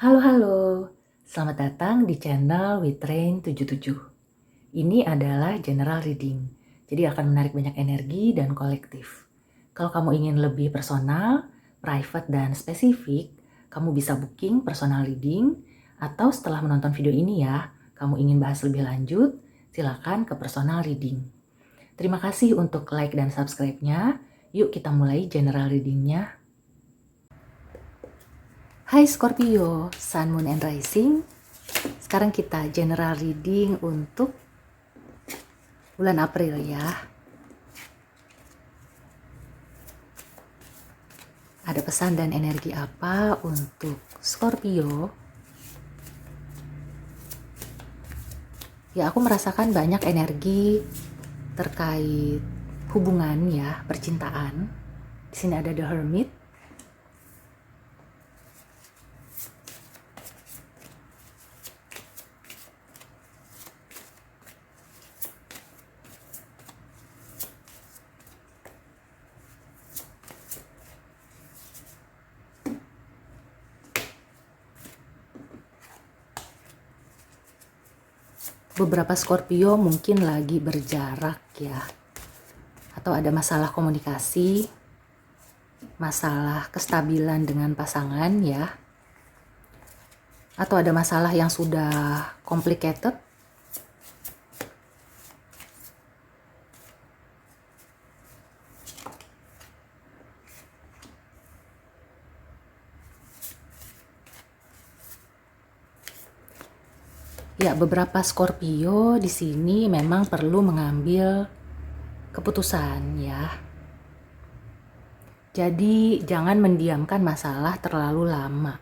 Halo, selamat datang di channel Witrain 77. Ini adalah general reading, jadi akan menarik banyak energi dan kolektif. Kalau kamu ingin lebih personal, private, dan spesifik, kamu bisa booking personal reading, atau setelah menonton video ini ya, kamu ingin bahas lebih lanjut, silakan ke personal reading. Terima kasih untuk like dan subscribe-nya. Yuk kita mulai general reading-nya. Hai Scorpio, Sun, Moon, and Rising. Sekarang kita general reading untuk bulan April ya. Ada pesan dan energi apa untuk Scorpio? Ya, aku merasakan banyak energi terkait hubungan ya, percintaan. Di sini ada The Hermit. Beberapa Scorpio mungkin lagi berjarak ya, atau ada masalah komunikasi, masalah kestabilan dengan pasangan ya, atau ada masalah yang sudah complicated. Ya, beberapa Scorpio di sini memang perlu mengambil keputusan ya. Jadi jangan mendiamkan masalah terlalu lama.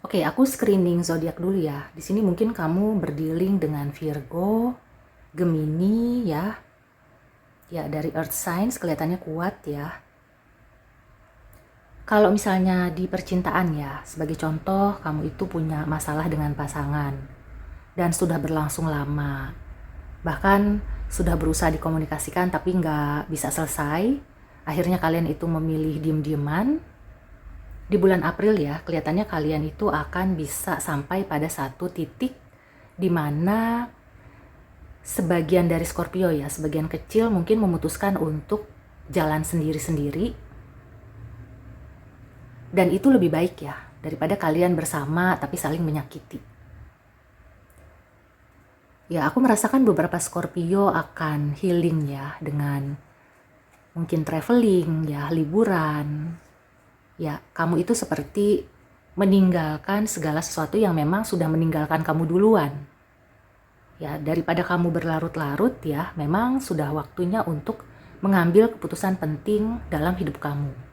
Oke, aku screening zodiak dulu ya. Di sini mungkin kamu berdealing dengan Virgo, Gemini ya. Ya, dari Earth Signs kelihatannya kuat ya. Kalau misalnya di percintaan ya, sebagai contoh kamu itu punya masalah dengan pasangan dan sudah berlangsung lama. Bahkan sudah berusaha dikomunikasikan tapi nggak bisa selesai. Akhirnya kalian itu memilih diem-dieman. Di bulan April ya, kelihatannya kalian itu akan bisa sampai pada satu titik di mana sebagian dari Scorpio ya, sebagian kecil mungkin memutuskan untuk jalan sendiri-sendiri. Dan itu lebih baik ya, daripada kalian bersama tapi saling menyakiti. Ya, aku merasakan beberapa Scorpio akan healing ya, dengan mungkin traveling ya, liburan. Ya, kamu itu seperti meninggalkan segala sesuatu yang memang sudah meninggalkan kamu duluan. Ya, daripada kamu berlarut-larut ya, memang sudah waktunya untuk mengambil keputusan penting dalam hidup kamu.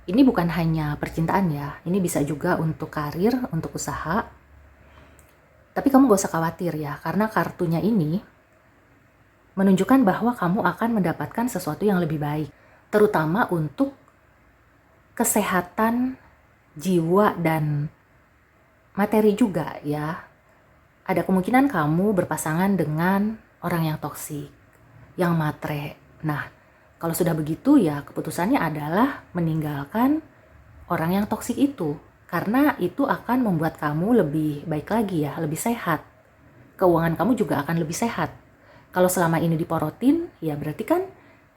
Ini bukan hanya percintaan ya, ini bisa juga untuk karir, untuk usaha. Tapi kamu gak usah khawatir ya, karena kartunya ini menunjukkan bahwa kamu akan mendapatkan sesuatu yang lebih baik. Terutama untuk kesehatan jiwa dan materi juga ya. Ada kemungkinan kamu berpasangan dengan orang yang toksik, yang matre. Nah, kalau sudah begitu ya keputusannya adalah meninggalkan orang yang toksik itu. Karena itu akan membuat kamu lebih baik lagi ya, lebih sehat. Keuangan kamu juga akan lebih sehat. Kalau selama ini diporotin, ya berarti kan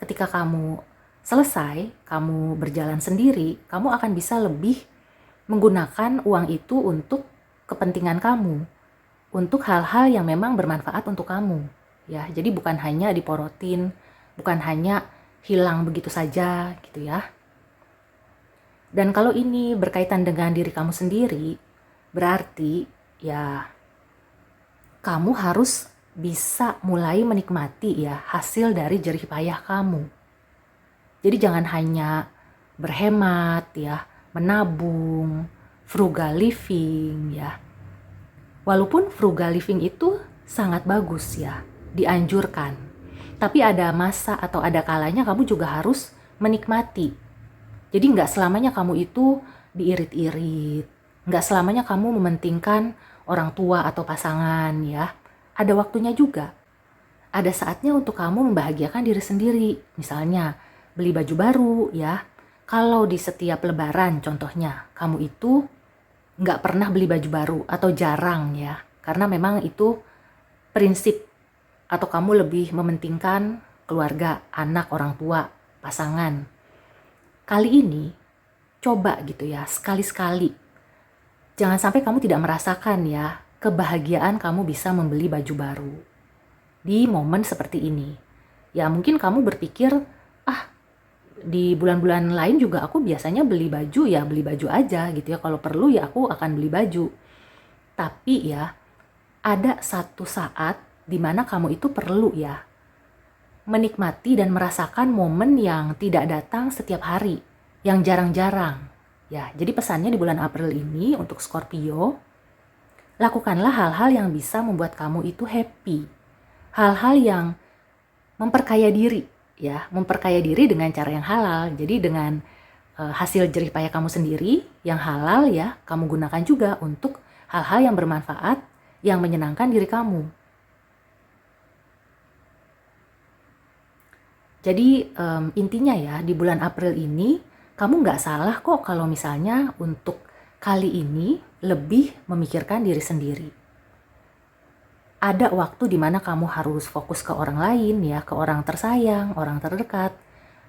ketika kamu selesai, kamu berjalan sendiri, kamu akan bisa lebih menggunakan uang itu untuk kepentingan kamu. Untuk hal-hal yang memang bermanfaat untuk kamu. Ya, jadi bukan hanya diporotin, bukan hanya hilang begitu saja gitu ya. Dan kalau ini berkaitan dengan diri kamu sendiri, berarti ya kamu harus bisa mulai menikmati ya hasil dari jerih payah kamu. Jadi jangan hanya berhemat ya, menabung, frugal living ya. Walaupun frugal living itu sangat bagus ya, dianjurkan. Tapi ada masa atau ada kalanya kamu juga harus menikmati. Jadi nggak selamanya kamu itu diirit-irit. Nggak selamanya kamu mementingkan orang tua atau pasangan ya. Ada waktunya juga. Ada saatnya untuk kamu membahagiakan diri sendiri. Misalnya beli baju baru ya. Kalau di setiap lebaran contohnya, kamu itu nggak pernah beli baju baru atau jarang ya, karena memang itu prinsip atau kamu lebih mementingkan keluarga, anak, orang tua, pasangan. Kali ini coba gitu ya, sekali-sekali. Jangan sampai kamu tidak merasakan ya kebahagiaan kamu bisa membeli baju baru di momen seperti ini. Ya mungkin kamu berpikir, di bulan-bulan lain juga aku biasanya beli baju ya beli baju aja gitu ya. Kalau perlu ya aku akan beli baju. Tapi ya ada satu saat di mana kamu itu perlu ya menikmati dan merasakan momen yang tidak datang setiap hari, yang jarang-jarang. Ya, jadi pesannya di bulan April ini untuk Scorpio, lakukanlah hal-hal yang bisa membuat kamu itu happy. Hal-hal yang memperkaya diri, ya, memperkaya diri dengan cara yang halal. Jadi dengan hasil jerih payah kamu sendiri yang halal ya, kamu gunakan juga untuk hal-hal yang bermanfaat, yang menyenangkan diri kamu. Jadi intinya ya, di bulan April ini kamu nggak salah kok kalau misalnya untuk kali ini lebih memikirkan diri sendiri. Ada waktu di mana kamu harus fokus ke orang lain ya, ke orang tersayang, orang terdekat.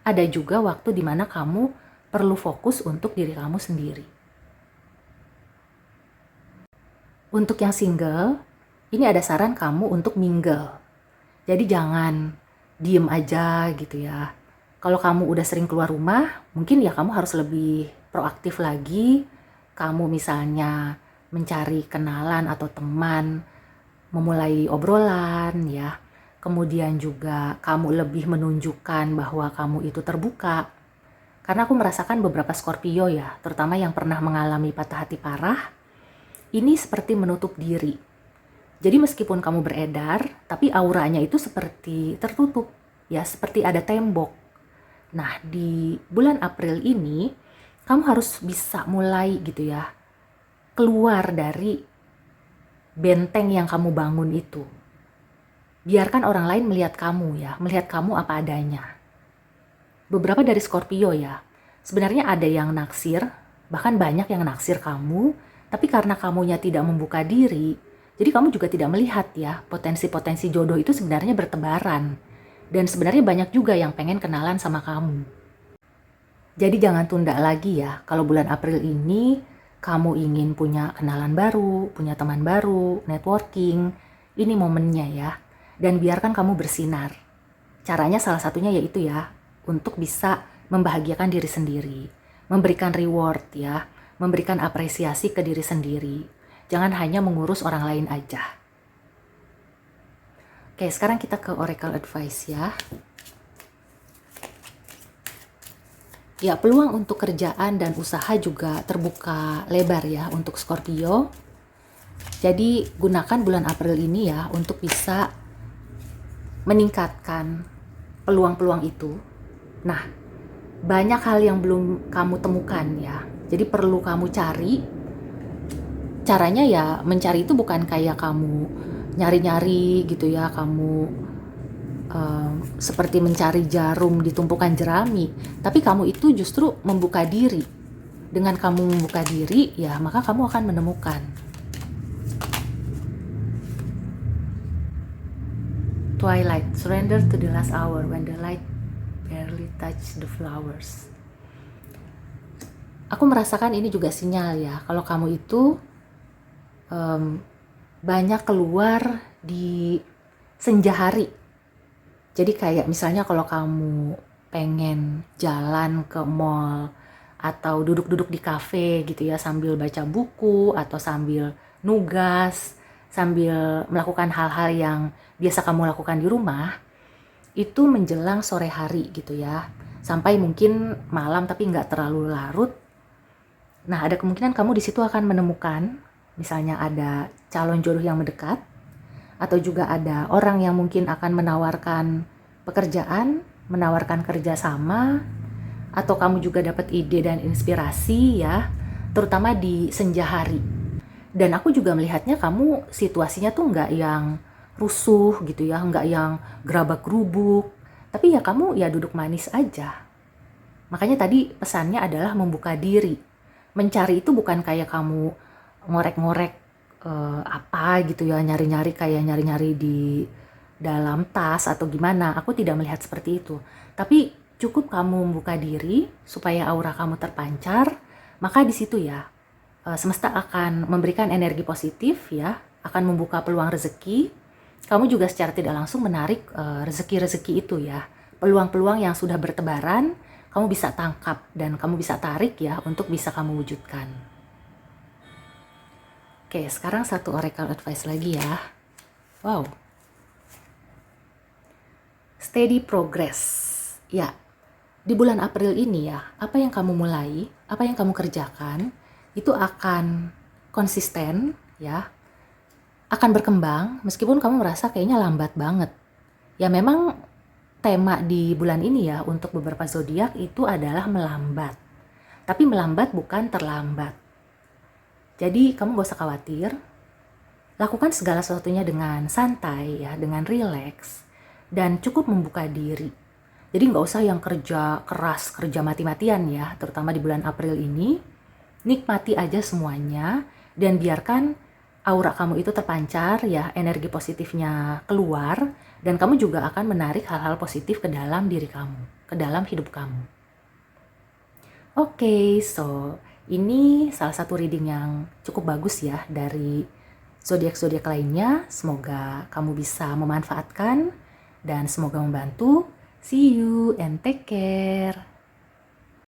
Ada juga waktu di mana kamu perlu fokus untuk diri kamu sendiri. Untuk yang single, ini ada saran kamu untuk mingle. Jadi jangan diem aja gitu ya. Kalau kamu udah sering keluar rumah, mungkin ya kamu harus lebih proaktif lagi. Kamu misalnya mencari kenalan atau teman, memulai obrolan ya. Kemudian juga kamu lebih menunjukkan bahwa kamu itu terbuka. Karena aku merasakan beberapa Scorpio ya, terutama yang pernah mengalami patah hati parah, ini seperti menutup diri. Jadi meskipun kamu beredar, tapi auranya itu seperti tertutup, ya seperti ada tembok. Nah di bulan April ini, kamu harus bisa mulai gitu ya, keluar dari benteng yang kamu bangun itu. Biarkan orang lain melihat kamu ya, melihat kamu apa adanya. Beberapa dari Scorpio ya, sebenarnya ada yang naksir, bahkan banyak yang naksir kamu, tapi karena kamunya tidak membuka diri, jadi kamu juga tidak melihat ya potensi-potensi jodoh itu sebenarnya bertebaran. Dan sebenarnya banyak juga yang pengen kenalan sama kamu. Jadi jangan tunda lagi ya, kalau bulan April ini kamu ingin punya kenalan baru, punya teman baru, networking, ini momennya ya. Dan biarkan kamu bersinar. Caranya salah satunya yaitu ya, untuk bisa membahagiakan diri sendiri, memberikan reward ya, memberikan apresiasi ke diri sendiri. Jangan hanya mengurus orang lain aja. Oke, sekarang kita ke Oracle Advice ya. Ya, peluang untuk kerjaan dan usaha juga terbuka lebar ya untuk Scorpio. Jadi gunakan bulan April ini ya untuk bisa meningkatkan peluang-peluang itu. Nah, banyak hal yang belum kamu temukan ya. Jadi perlu kamu cari. Caranya ya mencari itu bukan kayak kamu nyari-nyari gitu ya, kamu seperti mencari jarum di tumpukan jerami, tapi kamu itu justru membuka diri. Dengan kamu membuka diri ya maka kamu akan menemukan. Twilight, surrender to the last hour when the light barely touch the flowers. Aku merasakan ini juga sinyal ya, kalau kamu itu banyak keluar di senja hari. Jadi kayak misalnya kalau kamu pengen jalan ke mall atau duduk-duduk di kafe gitu ya sambil baca buku atau sambil nugas, sambil melakukan hal-hal yang biasa kamu lakukan di rumah, itu menjelang sore hari gitu ya, sampai mungkin malam tapi nggak terlalu larut. Nah ada kemungkinan kamu di situ akan menemukan misalnya ada calon jodoh yang mendekat, atau juga ada orang yang mungkin akan menawarkan pekerjaan, menawarkan kerjasama, atau kamu juga dapat ide dan inspirasi ya, terutama di senja hari. Dan aku juga melihatnya kamu situasinya tuh nggak yang rusuh gitu ya, nggak yang gerabak gerubuk, tapi ya kamu ya duduk manis aja. Makanya tadi pesannya adalah membuka diri. Mencari itu bukan kayak kamu ngorek-ngorek apa gitu ya, nyari-nyari kayak nyari-nyari di dalam tas atau gimana. Aku tidak melihat seperti itu. Tapi cukup kamu membuka diri supaya aura kamu terpancar, maka di situ ya semesta akan memberikan energi positif ya, akan membuka peluang rezeki. Kamu juga secara tidak langsung menarik rezeki-rezeki itu ya. Peluang-peluang yang sudah bertebaran, kamu bisa tangkap dan kamu bisa tarik ya untuk bisa kamu wujudkan. Oke, sekarang satu oracle advice lagi ya. Wow. Steady progress. Ya, di bulan April ini ya, apa yang kamu mulai, apa yang kamu kerjakan, itu akan konsisten ya, akan berkembang meskipun kamu merasa kayaknya lambat banget. Ya memang tema di bulan ini ya untuk beberapa zodiak itu adalah melambat. Tapi melambat bukan terlambat. Jadi kamu gak usah khawatir. Lakukan segala sesuatunya dengan santai ya, dengan rileks dan cukup membuka diri. Jadi nggak usah yang kerja keras, kerja mati-matian ya, terutama di bulan April ini. Nikmati aja semuanya dan biarkan aura kamu itu terpancar ya, energi positifnya keluar dan kamu juga akan menarik hal-hal positif ke dalam diri kamu, ke dalam hidup kamu. Oke, so ini salah satu reading yang cukup bagus ya dari zodiak-zodiak lainnya. Semoga kamu bisa memanfaatkan dan semoga membantu. See you and take care.